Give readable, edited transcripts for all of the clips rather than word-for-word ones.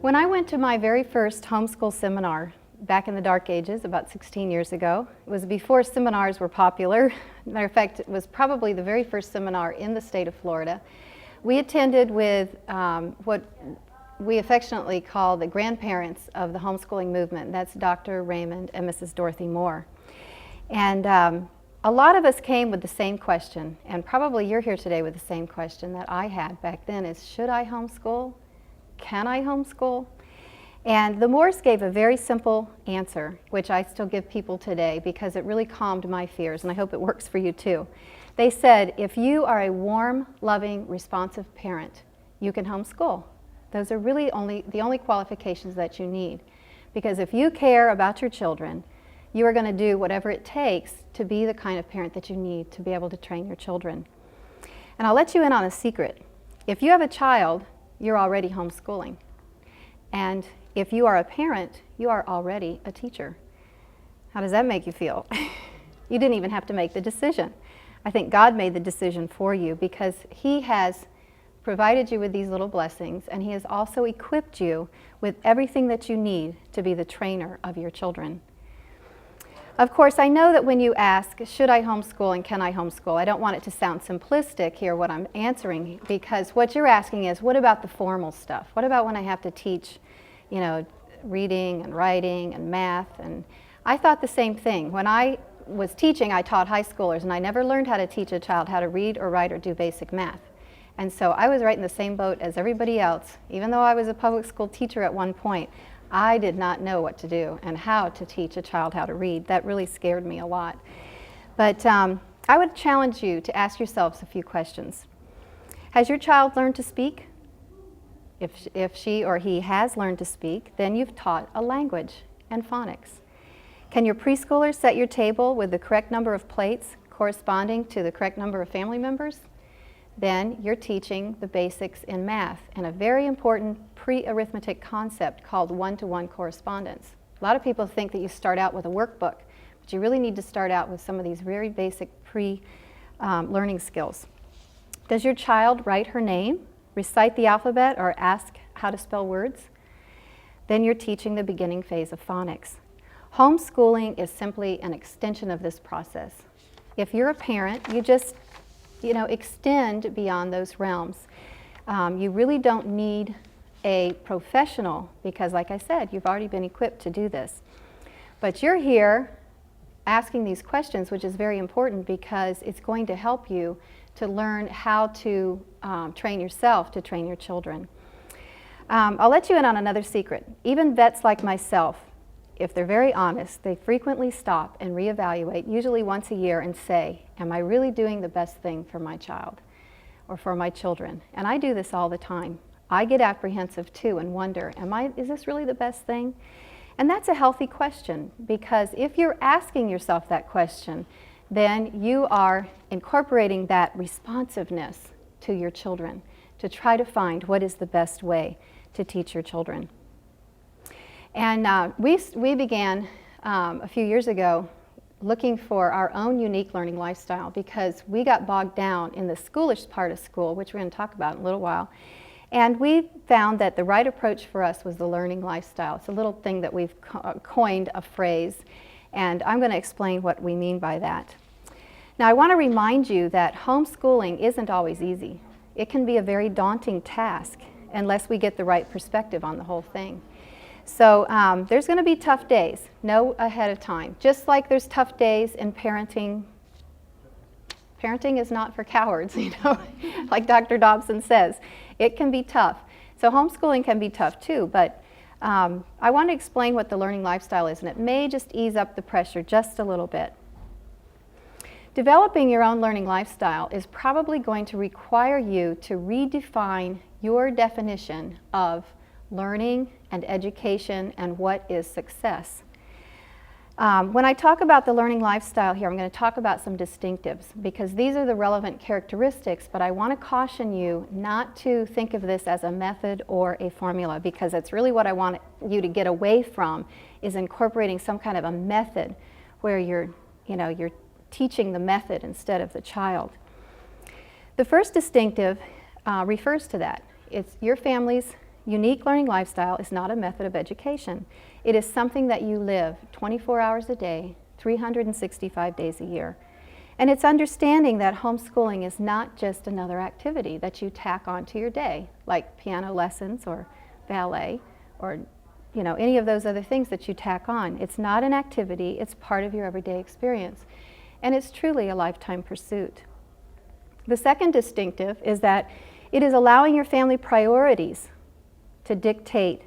When I went to my very first homeschool seminar back in the dark ages, about 16 years ago, it was before seminars were popular. Matter of fact, it was probably the very first seminar in the state of Florida. We attended with what we affectionately call the grandparents of the homeschooling movement. That's Dr. Raymond and Mrs. Dorothy Moore. And a lot of us came with the same question, and probably you're here today with the same question that I had back then is, should I homeschool? Can I homeschool? And the Moores gave a very simple answer, which I still give people today because it really calmed my fears, and I hope it works for you too. They said, if you are a warm, loving, responsive parent, you can homeschool. Those are really the only qualifications that you need. Because if you care about your children, you are going to do whatever it takes to be the kind of parent that you need to be able to train your children. And I'll let you in on a secret. If you have a child, you're already homeschooling. And if you are a parent, you are already a teacher. How does that make you feel? You didn't even have to make the decision. I think God made the decision for you because He has provided you with these little blessings, and He has also equipped you with everything that you need to be the trainer of your children. Of course, I know that when you ask, should I homeschool and can I homeschool, I don't want it to sound simplistic here what I'm answering, because what you're asking is, what about the formal stuff? What about when I have to teach, reading and writing and math? And I thought the same thing. When I was teaching, I taught high schoolers, and I never learned how to teach a child how to read or write or do basic math. And so I was right in the same boat as everybody else. Even though I was a public school teacher at one point, I did not know what to do and how to teach a child how to read. That really scared me a lot. But I would challenge you to ask yourselves a few questions. Has your child learned to speak? If she or he has learned to speak, then you've taught a language and phonics. Can your preschoolers set your table with the correct number of plates corresponding to the correct number of family members? Then you're teaching the basics in math and a very important pre-arithmetic concept called one-to-one correspondence. A lot of people think that you start out with a workbook, but you really need to start out with some of these very basic pre-learning skills. Does your child write her name, recite the alphabet, or ask how to spell words? Then you're teaching the beginning phase of phonics. Homeschooling is simply an extension of this process. If you're a parent, you just extend beyond those realms. You really don't need a professional because, like I said, you've already been equipped to do this. But you're here asking these questions, which is very important because it's going to help you to learn how to train yourself to train your children. I'll let you in on another secret. Even vets like myself, if they're very honest, they frequently stop and reevaluate, usually once a year, and say, am I really doing the best thing for my child or for my children? And I do this all the time. I get apprehensive too and wonder, is this really the best thing? And that's a healthy question, because if you're asking yourself that question, then you are incorporating that responsiveness to your children to try to find what is the best way to teach your children. And we began a few years ago looking for our own unique learning lifestyle because we got bogged down in the schoolish part of school, which we're going to talk about in a little while. And we found that the right approach for us was the learning lifestyle. It's a little thing that we've coined a phrase, and I'm going to explain what we mean by that. Now, I want to remind you that homeschooling isn't always easy. It can be a very daunting task unless we get the right perspective on the whole thing. So there's going to be tough days. Know ahead of time. Just like there's tough days in parenting. Parenting is not for cowards, like Dr. Dobson says. It can be tough. So homeschooling can be tough too, but I want to explain what the learning lifestyle is, and it may just ease up the pressure just a little bit. Developing your own learning lifestyle is probably going to require you to redefine your definition of learning and education and what is success. When I talk about the learning lifestyle here, I'm going to talk about some distinctives because these are the relevant characteristics, but I want to caution you not to think of this as a method or a formula, because that's really what I want you to get away from, is incorporating some kind of a method where you're teaching the method instead of the child. The first distinctive refers to that. It's your families, unique learning lifestyle is not a method of education. It is something that you live 24 hours a day, 365 days a year. And it's understanding that homeschooling is not just another activity that you tack onto your day, like piano lessons or ballet or any of those other things that you tack on. It's not an activity, it's part of your everyday experience. And it's truly a lifetime pursuit. The second distinctive is that it is allowing your family priorities to dictate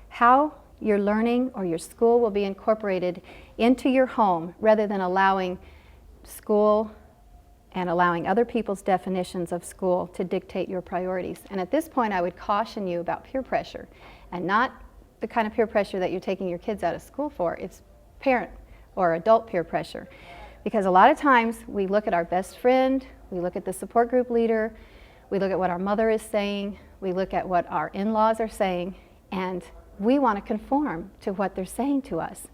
how your learning or your school will be incorporated into your home, rather than allowing school and allowing other people's definitions of school to dictate your priorities. And at this point, I would caution you about peer pressure, and not the kind of peer pressure that you're taking your kids out of school for. It's parent or adult peer pressure. Because a lot of times we look at our best friend, we look at the support group leader, we look at what our mother is saying, we look at what our in-laws are saying, and we want to conform to what they're saying to us.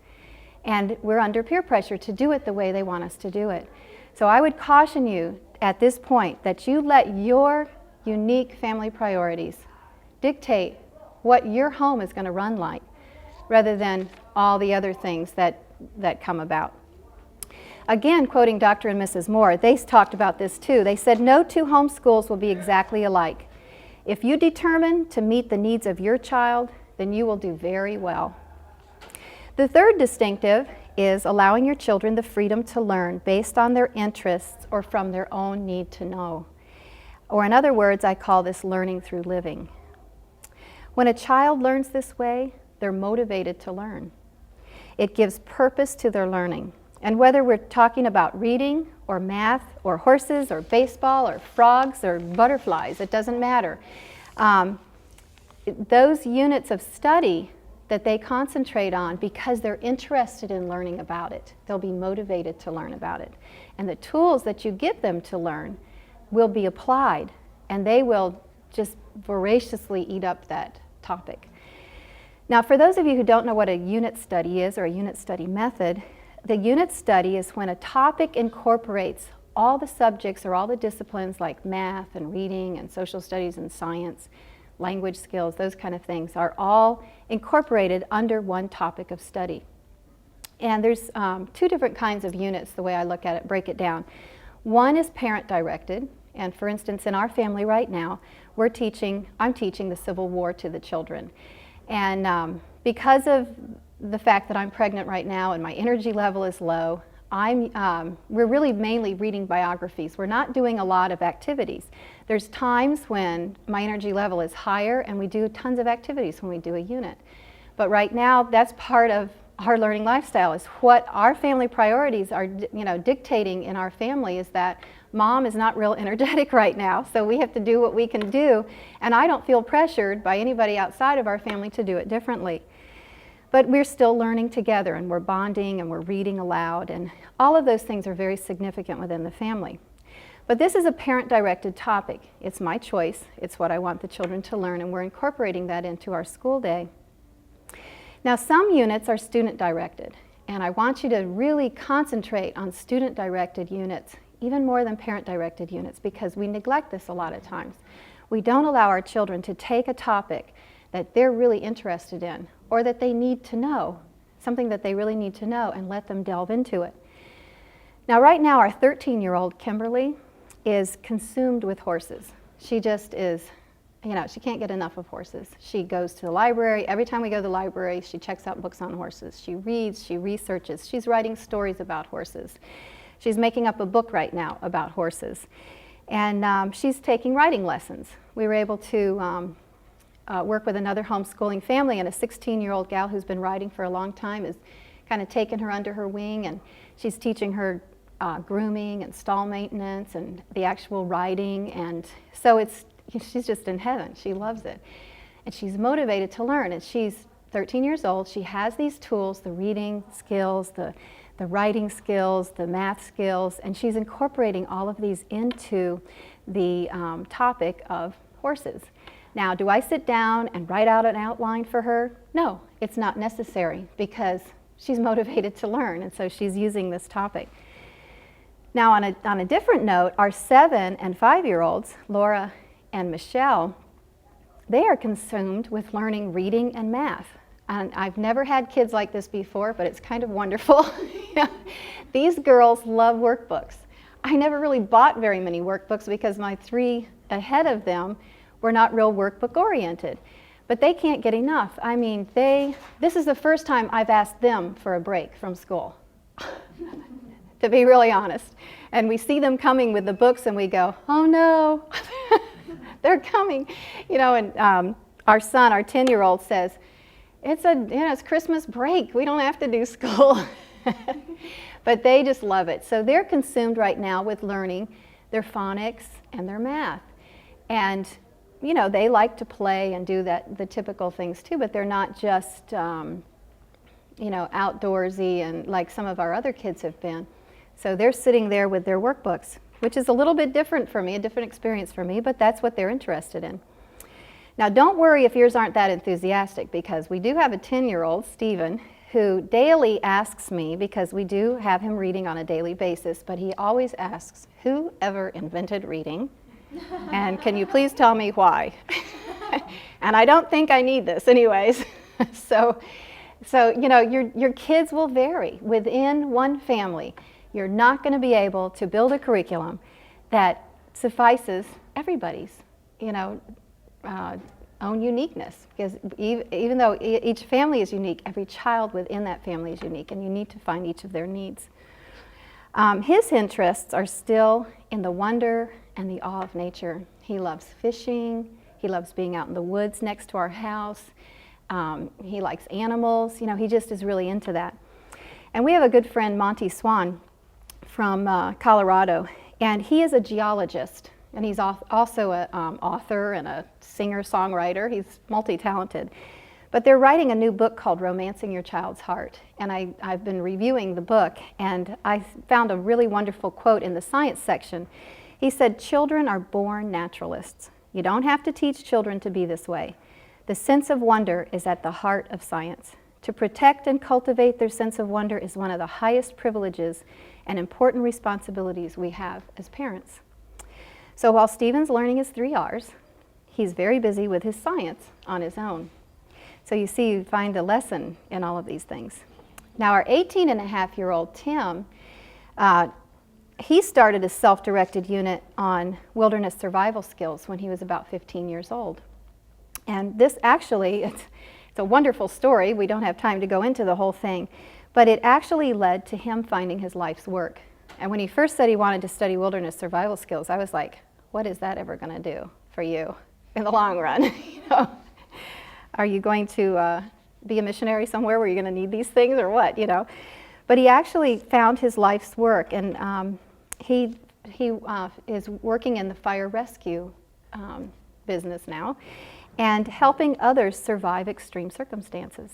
And we're under peer pressure to do it the way they want us to do it. So I would caution you at this point that you let your unique family priorities dictate what your home is going to run like, rather than all the other things that come about. Again, quoting Dr. and Mrs. Moore, they talked about this too. They said, no two homeschools will be exactly alike. If you determine to meet the needs of your child, then you will do very well. The third distinctive is allowing your children the freedom to learn based on their interests or from their own need to know. Or in other words, I call this learning through living. When a child learns this way, they're motivated to learn. It gives purpose to their learning. And whether we're talking about reading or math or horses or baseball or frogs or butterflies, it doesn't matter. Those units of study that they concentrate on, because they're interested in learning about it, they'll be motivated to learn about it. And the tools that you give them to learn will be applied, and they will just voraciously eat up that topic. Now, for those of you who don't know what a unit study is, or a unit study method, the unit study is when a topic incorporates all the subjects or all the disciplines like math and reading and social studies and science, language skills, those kind of things are all incorporated under one topic of study. And there's two different kinds of units, the way I look at it, break it down. One is parent-directed, and for instance, in our family right now, I'm teaching the Civil War to the children. And because of the fact that I'm pregnant right now and my energy level is low, we're really mainly reading biographies. We're not doing a lot of activities. There's times when my energy level is higher and we do tons of activities when we do a unit. But right now, that's part of our learning lifestyle, is what our family priorities are dictating in our family is that mom is not real energetic right now, so we have to do what we can do, and I don't feel pressured by anybody outside of our family to do it differently. But we're still learning together, and we're bonding, and we're reading aloud, and all of those things are very significant within the family. But this is a parent-directed topic. It's my choice. It's what I want the children to learn, and we're incorporating that into our school day. Now, some units are student-directed, and I want you to really concentrate on student-directed units, even more than parent-directed units, because we neglect this a lot of times. We don't allow our children to take a topic that they're really interested in, or that they need to know, something that they really need to know, and let them delve into it. Now, right now, our 13-year-old Kimberly is consumed with horses. She just is, she can't get enough of horses. She goes to the library. Every time we go to the library, she checks out books on horses. She reads, she researches. She's writing stories about horses. She's making up a book right now about horses. And she's taking writing lessons. We were able to work with another homeschooling family, and a 16-year-old gal who's been writing for a long time has kind of taken her under her wing, and she's teaching her grooming and stall maintenance and the actual writing, and so she's just in heaven. She loves it, and she's motivated to learn, and she's 13 years old. She has these tools, the reading skills, the writing skills, the math skills, and she's incorporating all of these into the topic of horses. Now, do I sit down and write out an outline for her? No, it's not necessary, because she's motivated to learn, and so she's using this topic. Now, on a different note, our 7- and 5-year-olds, Laura and Michelle, they are consumed with learning reading and math. And I've never had kids like this before, but it's kind of wonderful. These girls love workbooks. I never really bought very many workbooks because my 3 ahead of them were not real workbook oriented. But they can't get enough. I mean, this is the first time I've asked them for a break from school, to be really honest. And we see them coming with the books and we go, oh no, they're coming. And our son, our 10-year-old says, it's Christmas break. We don't have to do school. But they just love it. So they're consumed right now with learning their phonics and their math. And they like to play and do the typical things too, but they're not just outdoorsy and like some of our other kids have been. So they're sitting there with their workbooks, which is a little bit different for me, a different experience for me, but that's what they're interested in. Now don't worry if yours aren't that enthusiastic, because we do have a 10-year-old, Stephen, who daily asks me, because we do have him reading on a daily basis, but he always asks, who ever invented reading? And can you please tell me why? And I don't think I need this anyways. So your kids will vary within one family. You're not going to be able to build a curriculum that suffices everybody's own uniqueness, because even though each family is unique, every child within that family is unique, and you need to find each of their needs. His interests are still in the wonder and the awe of nature. He loves fishing. He loves being out in the woods next to our house. He likes animals. He just is really into that. And we have a good friend, Monty Swan, from Colorado, and he is a geologist, and he's also an author and a singer-songwriter. He's multi-talented. But they're writing a new book called Romancing Your Child's Heart, and I've been reviewing the book, and I found a really wonderful quote in the science section. He said, "Children are born naturalists. You don't have to teach children to be this way. The sense of wonder is at the heart of science. To protect and cultivate their sense of wonder is one of the highest privileges and important responsibilities we have as parents." So while Stephen's learning his 3 R's, he's very busy with his science on his own. So you see, you find a lesson in all of these things. Now our 18-and-a-half-year-old Tim, he started a self-directed unit on wilderness survival skills when he was about 15 years old. And this actually, it's a wonderful story. We don't have time to go into the whole thing, but it actually led to him finding his life's work. And when he first said he wanted to study wilderness survival skills, I was like, what is that ever going to do for you in the long run? Are you going to be a missionary somewhere where you're going to need these things or what? But he actually found his life's work, and he is working in the fire rescue business now and helping others survive extreme circumstances.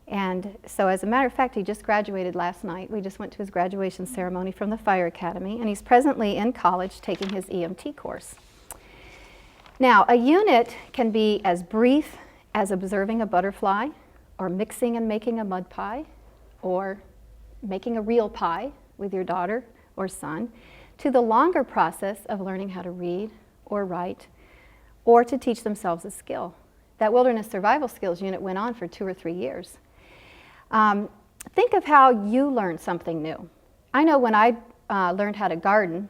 And so as a matter of fact, he just graduated last night. We just went to his graduation ceremony from the Fire Academy, and he's presently in college taking his EMT course. Now, a unit can be as brief as observing a butterfly, or mixing and making a mud pie, or making a real pie with your daughter or son, to the longer process of learning how to read or write, or to teach themselves a skill. That wilderness survival skills unit went on for 2 or 3 years. Think of how you learned something new. I know when I learned how to garden,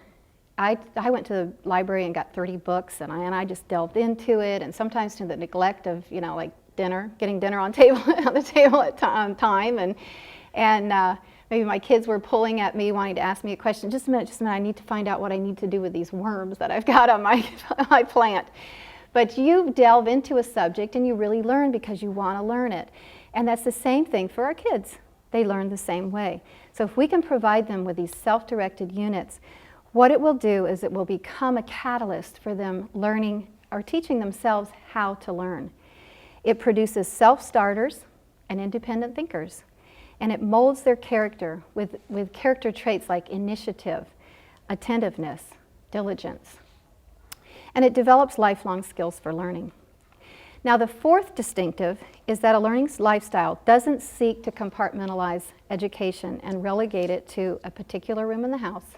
I went to the library and got 30 books, and I just delved into it, and sometimes to the neglect of, like dinner, getting dinner on the table at time, and maybe my kids were pulling at me, wanting to ask me a question. Just a minute, I need to find out what I need to do with these worms that I've got on my plant. But you delve into a subject and you really learn because you want to learn it. And that's the same thing for our kids. They learn the same way. So if we can provide them with these self-directed units, what it will do is it will become a catalyst for them learning or teaching themselves how to learn. It produces self-starters and independent thinkers. And it molds their character with character traits like initiative, attentiveness, diligence. And it develops lifelong skills for learning. Now, the fourth distinctive is that a learning lifestyle doesn't seek to compartmentalize education and relegate it to a particular room in the house,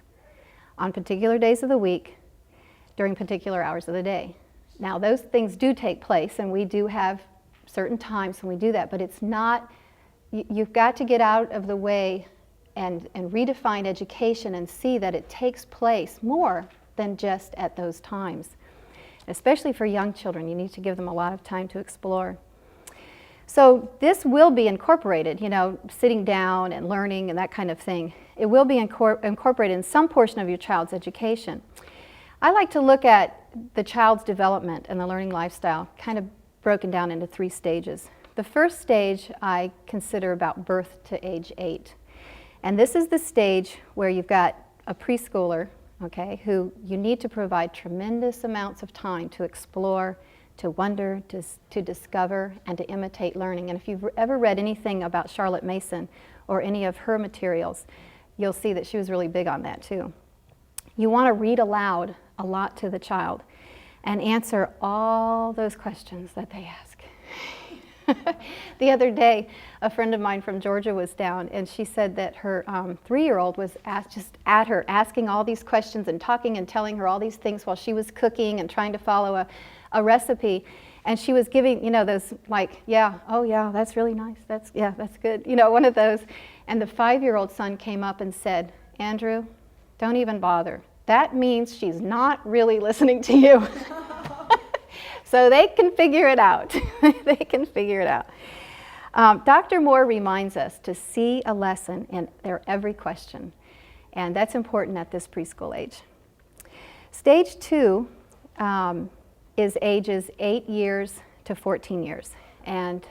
on particular days of the week, during particular hours of the day. Now those things do take place, and we do have certain times when we do that, but it's not, you've got to get out of the way and redefine education and see that it takes place more than just at those times. Especially for young children, you need to give them a lot of time to explore. So this will be incorporated, you know, sitting down and learning and that kind of thing. It will be incorporated in some portion of your child's education. I like to look at the child's development and the learning lifestyle kind of broken down into 3 stages. The first stage I consider about birth to age 8. And this is the stage where you've got a preschooler, okay, who you need to provide tremendous amounts of time to explore, to wonder, to discover, and to imitate learning. And if you've ever read anything about Charlotte Mason or any of her materials, you'll see that she was really big on that too. You want to read aloud a lot to the child and answer all those questions that they ask. The other day, a friend of mine from Georgia was down, and she said that her 3-year-old was just at her, asking all these questions and talking and telling her all these things while she was cooking and trying to follow a recipe. And she was giving, you know, those like, yeah, oh yeah, that's really nice, that's good, you know, one of those. And the 5-year-old son came up and said, Andrew, don't even bother. That means she's not really listening to you. So they can figure it out. They can figure it out. Dr. Moore reminds us to see a lesson in their every question, and that's important at this preschool age. Stage 2 is ages 8 years to 14 years. And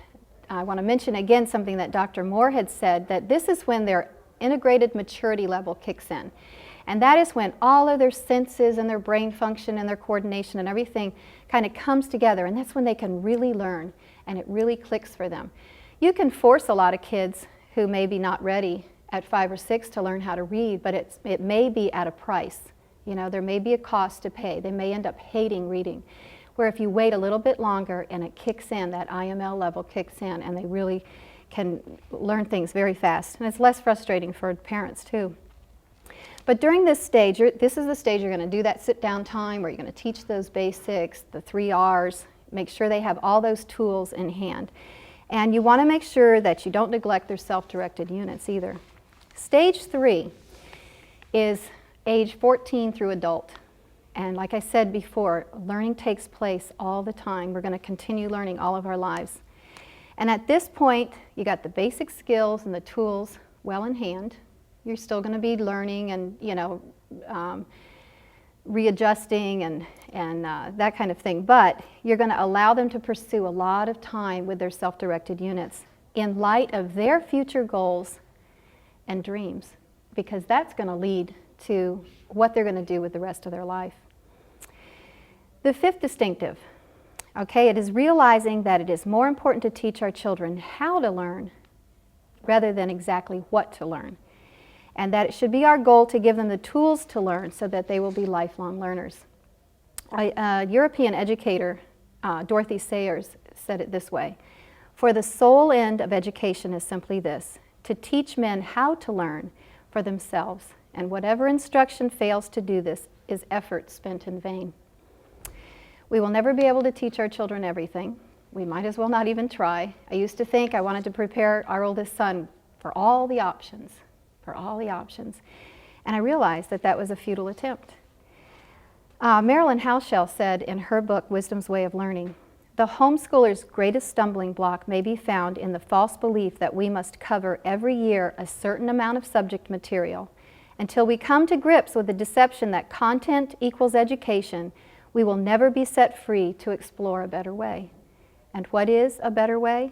I want to mention again something that Dr. Moore had said, that this is when their integrated maturity level kicks in. And that is when all of their senses and their brain function and their coordination and everything kind of comes together, and that's when they can really learn and it really clicks for them. You can force a lot of kids who may be not ready at 5 or 6 to learn how to read, but it may be at a price. You know, there may be a cost to pay. They may end up hating reading. Where if you wait a little bit longer and it kicks in, that IML level kicks in, and they really can learn things very fast. And it's less frustrating for parents too. But during this stage, this is the stage you're going to do that sit-down time where you're going to teach those basics, the 3 R's, make sure they have all those tools in hand. And you want to make sure that you don't neglect their self-directed units either. Stage 3 is age 14 through adult. And like I said before, learning takes place all the time. We're going to continue learning all of our lives. And at this point, you got the basic skills and the tools well in hand. You're still going to be learning and, you know, readjusting and that kind of thing. But you're going to allow them to pursue a lot of time with their self-directed units in light of their future goals and dreams, because that's going to lead to what they're going to do with the rest of their life. The 5th distinctive, okay, it is realizing that it is more important to teach our children how to learn rather than exactly what to learn. And that it should be our goal to give them the tools to learn so that they will be lifelong learners. A European educator, Dorothy Sayers, said it this way: "For the sole end of education is simply this, to teach men how to learn for themselves, and whatever instruction fails to do this is effort spent in vain." We will never be able to teach our children everything. We might as well not even try. I used to think I wanted to prepare our oldest son for all the options. And I realized that that was a futile attempt. Marilyn Halshell said in her book, Wisdom's Way of Learning, "The homeschooler's greatest stumbling block may be found in the false belief that we must cover every year a certain amount of subject material. Until we come to grips with the deception that content equals education, we will never be set free to explore a better way." And what is a better way?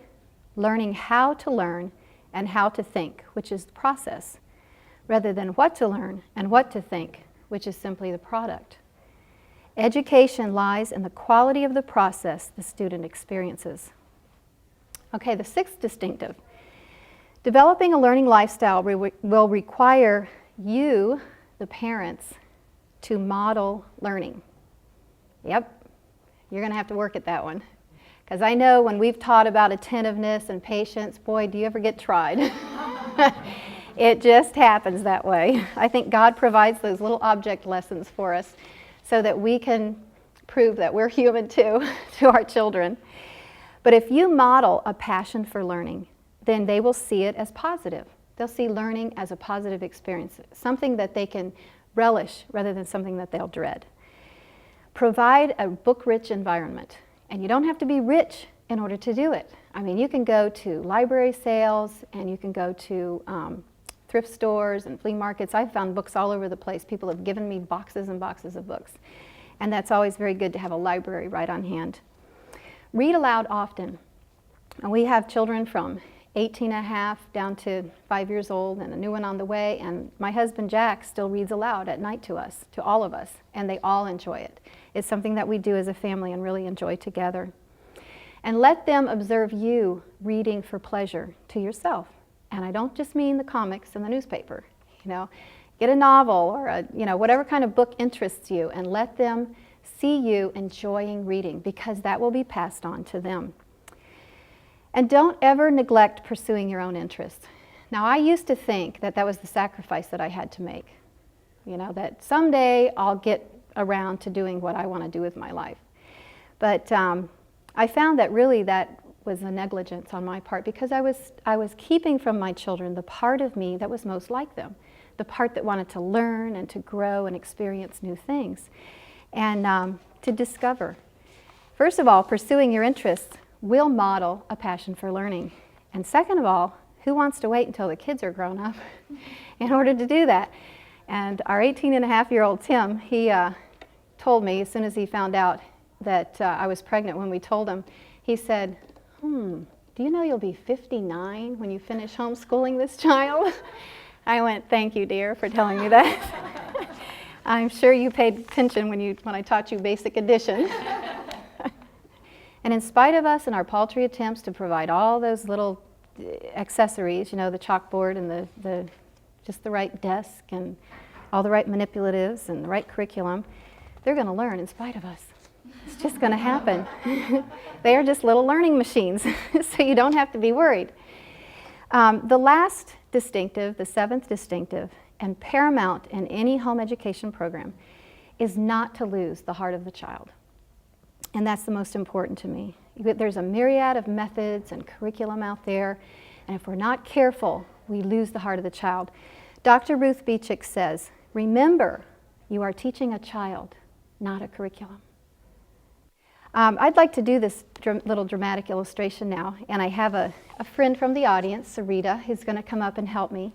Learning how to learn and how to think, which is the process, rather than what to learn and what to think, which is simply the product. Education lies in the quality of the process the student experiences. Okay, the 6th distinctive. Developing a learning lifestyle will require you, the parents, to model learning. Yep, you're going to have to work at that one. Because I know when we've taught about attentiveness and patience, boy, do you ever get tried. It just happens that way. I think God provides those little object lessons for us so that we can prove that we're human too to our children. But if you model a passion for learning, then they will see it as positive. They'll see learning as a positive experience, something that they can relish rather than something that they'll dread. Provide a book-rich environment. And you don't have to be rich in order to do it. I mean, you can go to library sales and you can go to thrift stores and flea markets. I've found books all over the place. People have given me boxes and boxes of books. And that's always very good to have a library right on hand. Read aloud often. And we have children from 18 and a half down to 5 years old and a new one on the way. And my husband Jack still reads aloud at night to us, to all of us. And they all enjoy it. It's something that we do as a family and really enjoy together. And let them observe you reading for pleasure to yourself. And I don't just mean the comics and the newspaper. You know, get a novel or a, whatever kind of book interests you, and let them see you enjoying reading, because that will be passed on to them. And don't ever neglect pursuing your own interests. Now, I used to think that that was the sacrifice that I had to make. That someday I'll get around to doing what I want to do with my life. But I found that really that was a negligence on my part, because I was keeping from my children the part of me that was most like them, the part that wanted to learn and to grow and experience new things, and to discover. First of all, pursuing your interests will model a passion for learning. And second of all, who wants to wait until the kids are grown up in order to do that? And our 18-and-a-half-year-old Tim, he told me as soon as he found out that I was pregnant, when we told him, he said, do you know you'll be 59 when you finish homeschooling this child? I went, thank you, dear, for telling me that. I'm sure you paid attention when I taught you basic addition. And in spite of us and our paltry attempts to provide all those little accessories, the chalkboard and just the right desk and all the right manipulatives and the right curriculum, they're going to learn in spite of us. It's just going to happen. They are just little learning machines, so you don't have to be worried. The last distinctive, the seventh distinctive, and paramount in any home education program is not to lose the heart of the child. And that's the most important to me. There's a myriad of methods and curriculum out there, and if we're not careful, we lose the heart of the child. Dr. Ruth Beechick says, remember, you are teaching a child, not a curriculum. I'd like to do this little dramatic illustration now, and I have a friend from the audience, Sarita, who's going to come up and help me.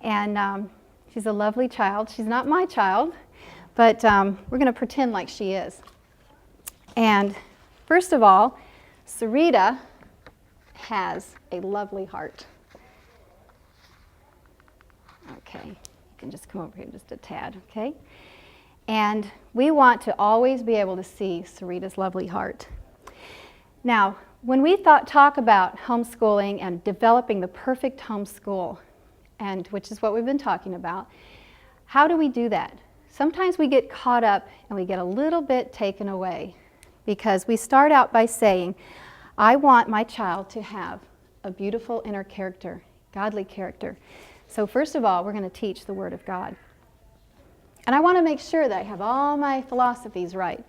And she's a lovely child. She's not my child, but we're going to pretend like she is. And first of all, Sarita has a lovely heart. Okay, you can just come over here just a tad, okay? And we want to always be able to see Sarita's lovely heart. Now, when we talk about homeschooling and developing the perfect homeschool, and which is what we've been talking about, how do we do that? Sometimes we get caught up and we get a little bit taken away, because we start out by saying, I want my child to have a beautiful inner character, godly character. So first of all, we're going to teach the Word of God. And I want to make sure that I have all my philosophies right.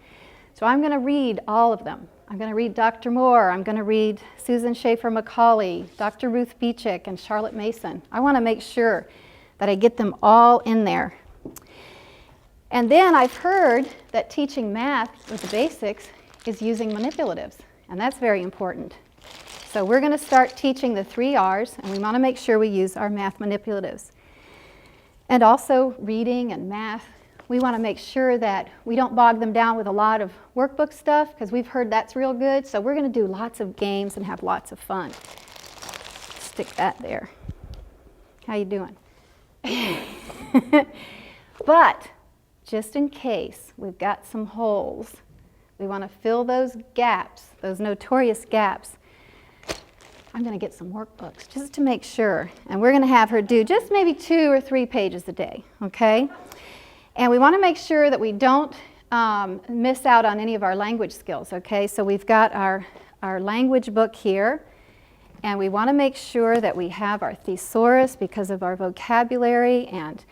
So I'm going to read all of them. I'm going to read Dr. Moore. I'm going to read Susan Schaefer Macaulay, Dr. Ruth Beechick, and Charlotte Mason. I want to make sure that I get them all in there. And then I've heard that teaching math with the basics is using manipulatives, and that's very important. So we're going to start teaching the 3 R's, and we want to make sure we use our math manipulatives. And also reading and math, we want to make sure that we don't bog them down with a lot of workbook stuff, because we've heard that's real good. So we're going to do lots of games and have lots of fun. Stick that there. How you doing? But just in case we've got some holes, we want to fill those gaps, those notorious gaps. I'm going to get some workbooks just to make sure. And we're going to have her do just maybe 2 or 3 pages a day, okay? And we want to make sure that we don't miss out on any of our language skills, okay? So we've got our language book here. And we want to make sure that we have our thesaurus because of our vocabulary. And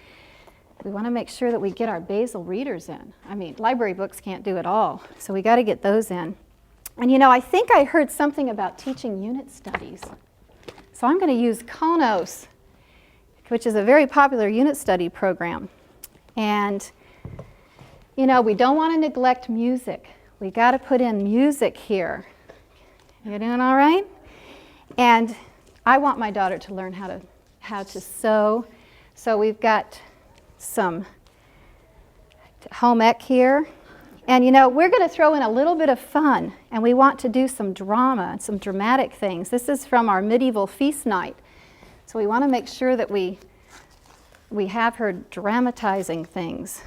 we want to make sure that we get our basal readers in. I mean, library books can't do it all, so we got to get those in. And you know, I think I heard something about teaching unit studies. So I'm going to use Konos, which is a very popular unit study program. And you know, we don't want to neglect music. We got to put in music here. You doing all right? And I want my daughter to learn how to sew. So we've got some home ec here. And you know, we're going to throw in a little bit of fun, and we want to do some drama and some dramatic things. This is from our medieval feast night. So we want to make sure that we have her dramatizing things.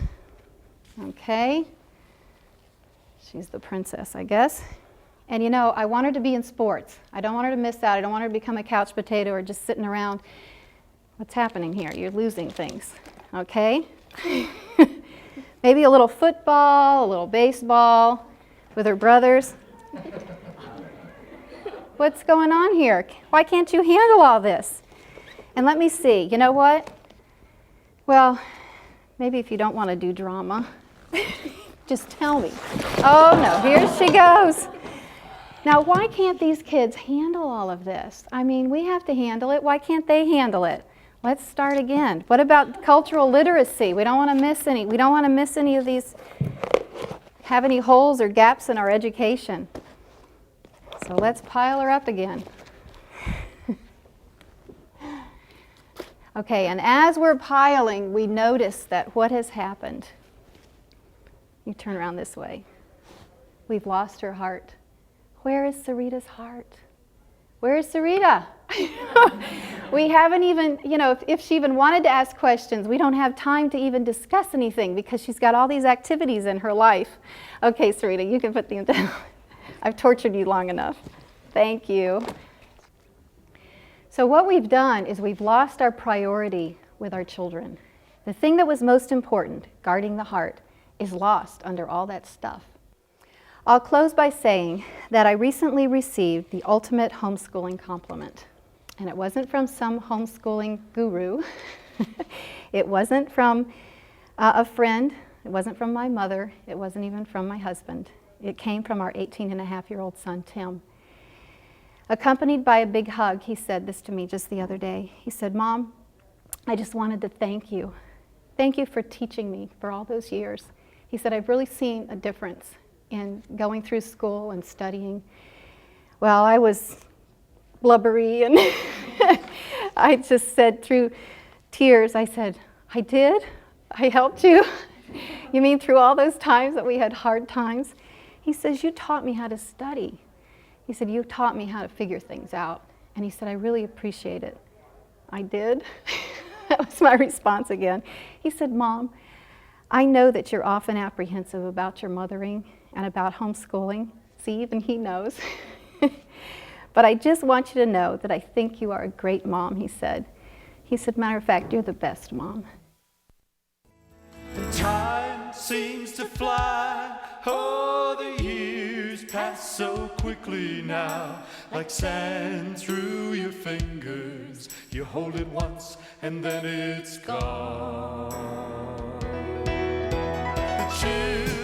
Okay? She's the princess, I guess. And you know, I want her to be in sports. I don't want her to miss out. I don't want her to become a couch potato or just sitting around. What's happening here? You're losing things. Okay? Maybe a little football, a little baseball with her brothers. What's going on here? Why can't you handle all this? And let me see. You know what? Well, maybe if you don't want to do drama, just tell me. Oh no, here she goes. Now, why can't these kids handle all of this? I mean, we have to handle it. Why can't they handle it? Let's start again. What about cultural literacy? We don't want to miss any. We don't want to miss any of these, have any holes or gaps in our education. So let's pile her up again. Okay, and as we're piling, we notice that what has happened. You turn around this way. We've lost her heart. Where is Sarita's heart? Where is Sarita? We haven't even, you know, if she even wanted to ask questions, we don't have time to even discuss anything because she's got all these activities in her life. Okay, Sarita, you can put them down. I've tortured you long enough. Thank you. So what we've done is we've lost our priority with our children. The thing that was most important, guarding the heart, is lost under all that stuff. I'll close by saying that I recently received the ultimate homeschooling compliment. And it wasn't from some homeschooling guru. It wasn't from a friend. It wasn't from my mother. It wasn't even from my husband. It came from our 18-and-a-half-year-old son, Tim. Accompanied by a big hug, he said this to me just the other day. He said, "Mom, I just wanted to thank you. Thank you for teaching me for all those years." He said, "I've really seen a difference in going through school and studying." Well, I was blubbery, and I just said through tears, I said, "I did? I helped you? You mean through all those times that we had hard times?" He says, "You taught me how to study." He said, "You taught me how to figure things out." And he said, "I really appreciate it." I did. That was my response again. He said, "Mom, I know that you're often apprehensive about your mothering and about homeschooling." See, even he knows. "But I just want you to know that I think you are a great mom," he said. He said, "Matter of fact, you're the best mom." Time seems to fly, oh, the years pass so quickly now, like sand through your fingers. You hold it once and then it's gone. The chill